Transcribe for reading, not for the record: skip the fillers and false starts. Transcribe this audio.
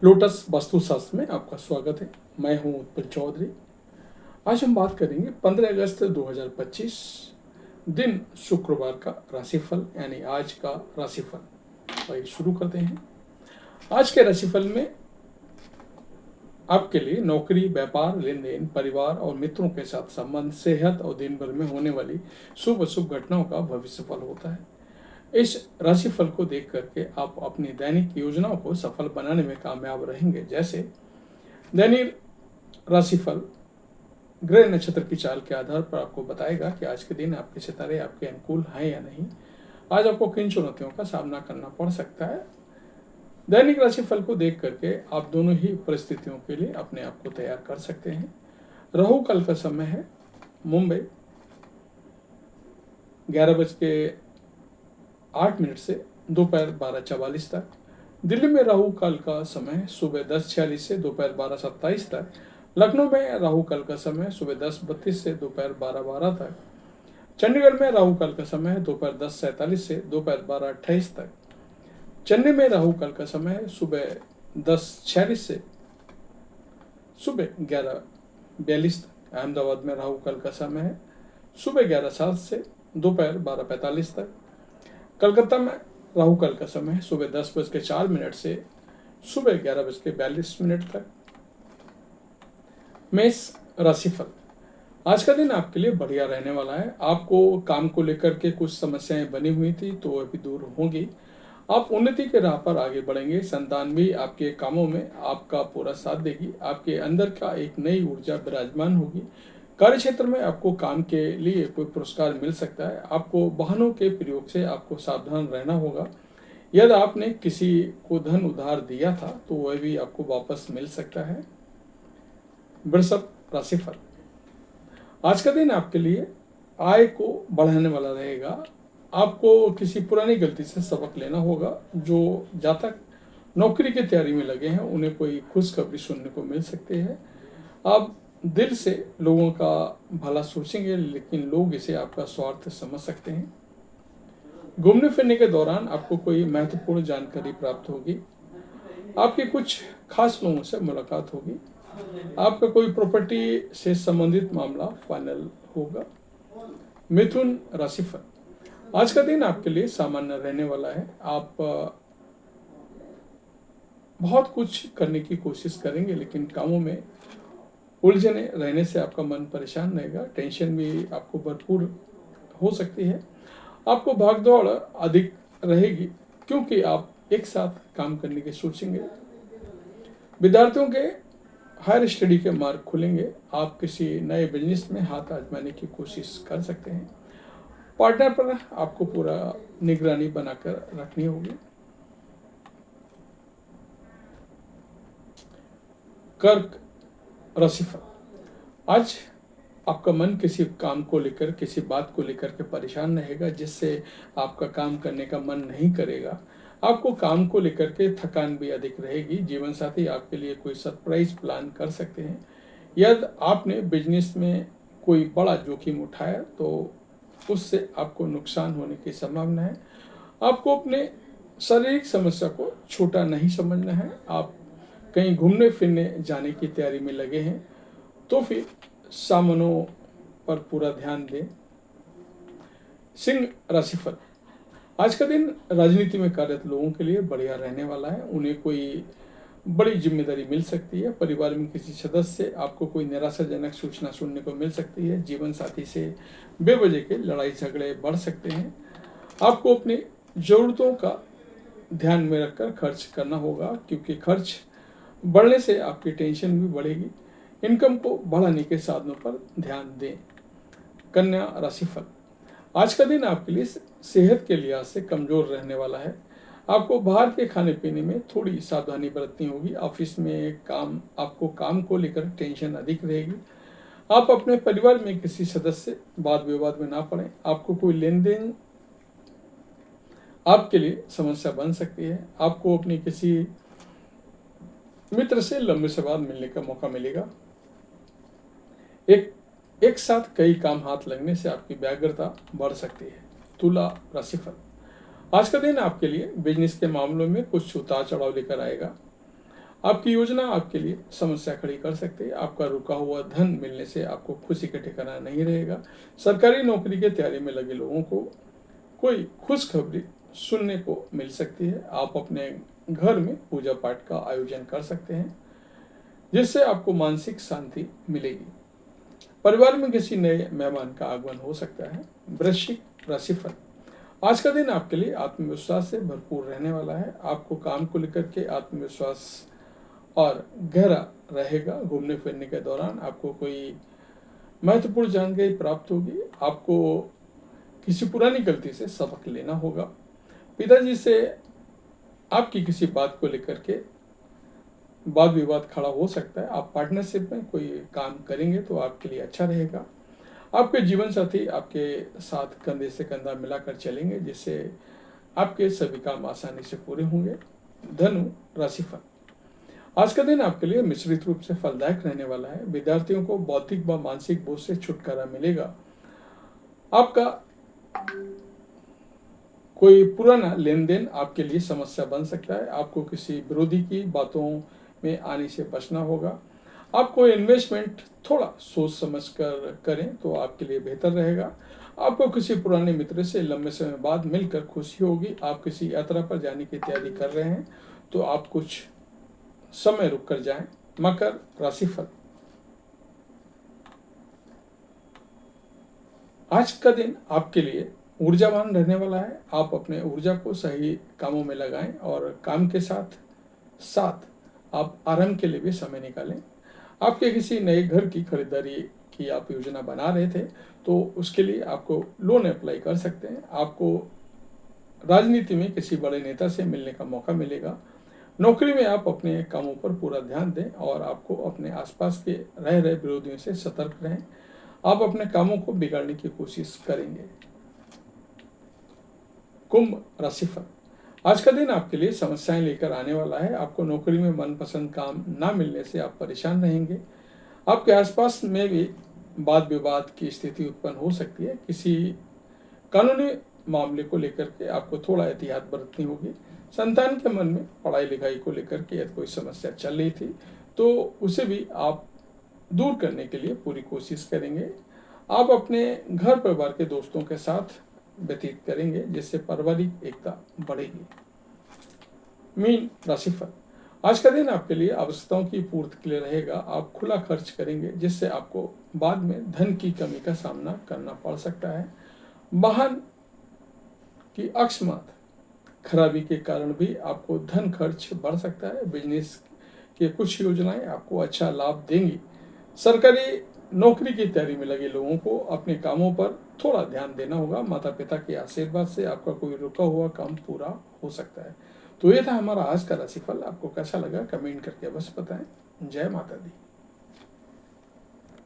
Lotus वास्तुशास्त्र में आपका स्वागत है। मैं हूं उत्पल चौधरी। आज हम बात करेंगे 15 अगस्त 2025 दिन शुक्रवार का राशिफल, यानी आज का राशिफल। आइए शुरू करते हैं। आज के राशिफल में आपके लिए नौकरी, व्यापार, लेन देन, परिवार और मित्रों के साथ संबंध, सेहत और दिन भर में होने वाली शुभ अशुभ घटनाओं का भविष्यफल होता है। इस राशिफल को देख करके आप अपनी दैनिक योजनाओं को सफल बनाने में कामयाब रहेंगे। जैसे दैनिक राशिफल ग्रह नक्षत्र की चाल के आधार पर आपको बताएगा कि आज के दिन आपके सितारे आपके अनुकूल हैं या नहीं। आज आपको किन चुनौतियों का सामना करना पड़ सकता है। दैनिक राशिफल को देख करके आप दोनों ही परिस्थितियों के लिए अपने आप को तैयार कर सकते हैं। राहु काल का समय है मुंबई 11:08 से दोपहर 12:44 तक। दिल्ली में राहु काल का समय सुबह 10:46 से दोपहर 12:27 तक। लखनऊ में राहु काल का समय सुबह 10:32 से दोपहर 12:12 तक। चंडीगढ़ में राहु काल का समय दोपहर 10:47 से दोपहर 12:28 तक। चेन्नई में राहु काल का समय सुबह 10:46 से सुबह 11:42 तक। अहमदाबाद में राहु काल का समय है सुबह 11:07 से दोपहर 12:45 तक। कलकत्ता में राहु काल का समय है सुबह 10:04 से सुबह 11:42 तक। मेष राशिफल, आज का दिन आपके लिए बढ़िया रहने वाला है। आपको काम को लेकर के कुछ समस्याएं बनी हुई थी तो अभी दूर होंगी। आप उन्नति के राह पर आगे बढ़ेंगे। संतान भी आपके कामों में आपका पूरा साथ देगी। आपके अंदर का एक नई ऊर्जा विराजमान होगी। कार्य क्षेत्र में आपको काम के लिए कोई पुरस्कार मिल सकता है। आपको वाहनों के प्रयोग से आपको सावधान रहना होगा। यदि आपने किसी को धन उधार दिया था तो वह भी आपको वापस मिल सकता है। वृषभ राशिफल, आज का दिन आपके लिए आय को बढ़ाने वाला रहेगा। आपको किसी पुरानी गलती से सबक लेना होगा। जो जातक नौकरी की तैयारी में लगे हैं उन्हें कोई खुशखबरी सुनने को मिल सकती है। आप दिल से लोगों का भला सोचेंगे, लेकिन लोग इसे आपका स्वार्थ समझ सकते हैं। घूमने फिरने के दौरान आपको कोई महत्वपूर्ण जानकारी प्राप्त होगी। आपकी कुछ खास लोगों से मुलाकात होगी। आपका कोई प्रॉपर्टी से संबंधित मामला फाइनल होगा। मिथुन राशिफल, आज का दिन आपके लिए सामान्य रहने वाला है। आप बहुत कुछ करने की कोशिश करेंगे, लेकिन कामों में उलझने रहने से आपका मन परेशान रहेगा। टेंशन भी आपको भरपूर हो सकती है। आपको भागदौड़ अधिक रहेगी क्योंकि आप एक साथ काम करने की सोचेंगे। विद्यार्थियों के हायर स्टडी के मार्ग खुलेंगे। आप किसी नए बिजनेस में हाथ आजमाने की कोशिश कर सकते हैं। पार्टनर पर आपको पूरा निगरानी बनाकर रखनी होगी। कर्क राशिफल, आज आपका मन किसी काम को लेकर, किसी बात को लेकर के परेशान रहेगा, जिससे आपका काम करने का मन नहीं करेगा। आपको काम को लेकर के थकान भी अधिक रहेगी। जीवन साथी आपके लिए कोई सरप्राइज प्लान कर सकते हैं। यदि आपने बिजनेस में कोई बड़ा जोखिम उठाया तो उससे आपको नुकसान होने की संभावना है। आपको अपने शारीरिक समस्या को छोटा नहीं समझना है। आप कहीं घूमने फिरने जाने की तैयारी में लगे हैं तो फिर सामानों पर पूरा ध्यान दें। सिंह राशिफल, आज का दिन राजनीति में कार्यरत लोगों के लिए बढ़िया रहने वाला है। उन्हें कोई बड़ी जिम्मेदारी मिल सकती है। परिवार में किसी सदस्य से आपको कोई निराशाजनक सूचना सुनने को मिल सकती है। जीवन साथी से बेवजह के लड़ाई झगड़े बढ़ सकते हैं। आपको अपनी जरूरतों का ध्यान में रखकर खर्च करना होगा, क्योंकि खर्च बढ़ने से आपकी टेंशन भी बढ़ेगी। इनकम को बढ़ाने के साधनों पर ध्यान दें। कन्या राशिफल, आज का दिन आपके लिए सेहत के लिहाज से कमजोर रहने वाला है। आपको बाहर के खाने पीने में थोड़ी सावधानी बरतनी होगी। ऑफिस में आपको काम को लेकर टेंशन अधिक रहेगी। आप अपने परिवार में किसी सदस्य वाद विवाद में ना पड़े। आपको कोई लेन देन आपके लिए समस्या बन सकती है। आपको अपने किसी मित्र से लंबे से बाद मिलने का मौका मिलेगा। एक साथ कई काम हाथ लगने से आपकी व्यग्रता बढ़ सकती है। तुला राशिफल, आज का दिन आपके लिए बिजनेस के मामलों में कुछ उतार चढ़ाव लेकर आएगा। आपकी योजना आपके लिए समस्या खड़ी कर सकती है। आपका रुका हुआ धन मिलने से आपको खुशी का ठिकाना नहीं रहेगा। सरकारी नौकरी की तैयारी में लगे लोगों को कोई खुशखबरी सुनने को मिल सकती है। आप अपने घर में पूजा पाठ का आयोजन कर सकते हैं, जिससे आपको मानसिक शांति मिलेगी। परिवार में किसी नए मेहमान का आगमन हो सकता है। वृश्चिक राशिफल, आज का दिन आपके लिए आत्मविश्वास से भरपूर रहने वाला है। आपको काम को लेकर के आत्मविश्वास और गहरा रहेगा। घूमने फिरने के दौरान आपको कोई महत्वपूर्ण जानकारी प्राप्त होगी। आपको किसी पुरानी गलती से सबक लेना होगा। पिताजी से आपकी किसी बात को लेकर के वाद विवाद खड़ा हो सकता है। आप पार्टनरशिप में कोई काम करेंगे तो आपके लिए अच्छा रहेगा। आपके जीवन साथी आपके साथ कंधे से कंधा मिलाकर चलेंगे, जिससे आपके सभी काम आसानी से पूरे होंगे। धनु राशिफल, आज का दिन आपके लिए मिश्रित रूप से फलदायक रहने वाला है। विद्यार्थियों को बौद्धिक व मानसिक बोझ से छुटकारा मिलेगा। आपका कोई पुराना लेन देन आपके लिए समस्या बन सकता है। आपको किसी विरोधी की बातों में आने से बचना होगा। आपको इन्वेस्टमेंट थोड़ा सोच समझ कर करें तो आपके लिए बेहतर रहेगा। आपको किसी पुराने मित्र से लंबे समय बाद मिलकर खुशी होगी। आप किसी यात्रा पर जाने की तैयारी कर रहे हैं तो आप कुछ समय रुक कर जाएं। मकर राशिफल, आज का दिन आपके लिए ऊर्जावान रहने वाला है। आप अपने ऊर्जा को सही कामों में लगाएं और काम के साथ साथ आप आराम के लिए भी समय निकालें। आपके किसी नए घर की खरीदारी की आप योजना बना रहे थे तो उसके लिए आपको लोन अप्लाई कर सकते हैं। आपको राजनीति में किसी बड़े नेता से मिलने का मौका मिलेगा। नौकरी में आप अपने कामों पर पूरा ध्यान दें और आपको अपने आसपास के रह रहे विरोधियों से सतर्क रहें। आप अपने कामों को बिगाड़ने की कोशिश करेंगे। कुंभ राशिफल, आज का दिन आपके लिए समस्याएं लेकर आने वाला है। आपको नौकरी में मनपसंद काम ना मिलने से आप परेशान रहेंगे। आपके आसपास में भी वाद विवाद की स्थिति उत्पन्न हो सकती है। किसी कानूनी मामले को लेकर के आपको थोड़ा एहतियात बरतनी होगी। संतान के मन में पढ़ाई लिखाई को लेकर के यदि कोई समस्या चल रही थी तो उसे भी आप दूर करने के लिए पूरी कोशिश करेंगे। आप अपने घर परिवार के दोस्तों के साथ व्यतीत करेंगे, जिससे पारिवारिक एकता बढ़ेगी। मीन राशिफल, आज का दिन आपके लिए आवश्यकताओं की पूर्ति के लिए रहेगा। आप खुला खर्च करेंगे, जिससे आपको बाद में धन की कमी का सामना करना पड़ सकता है। वाहन की अकस्मात खराबी के कारण भी आपको धन खर्च बढ़ सकता है। बिजनेस की कुछ योजनाएं आपको अच्छा लाभ देंगी। सरकारी नौकरी की तैयारी में लगे लोगों को अपने कामों पर थोड़ा ध्यान देना होगा। माता पिता के आशीर्वाद से आपका कोई रुका हुआ काम पूरा हो सकता है। तो ये था हमारा आज का राशिफल। आपको कैसा लगा कमेंट करके अवश्य बताएं। जय माता दी।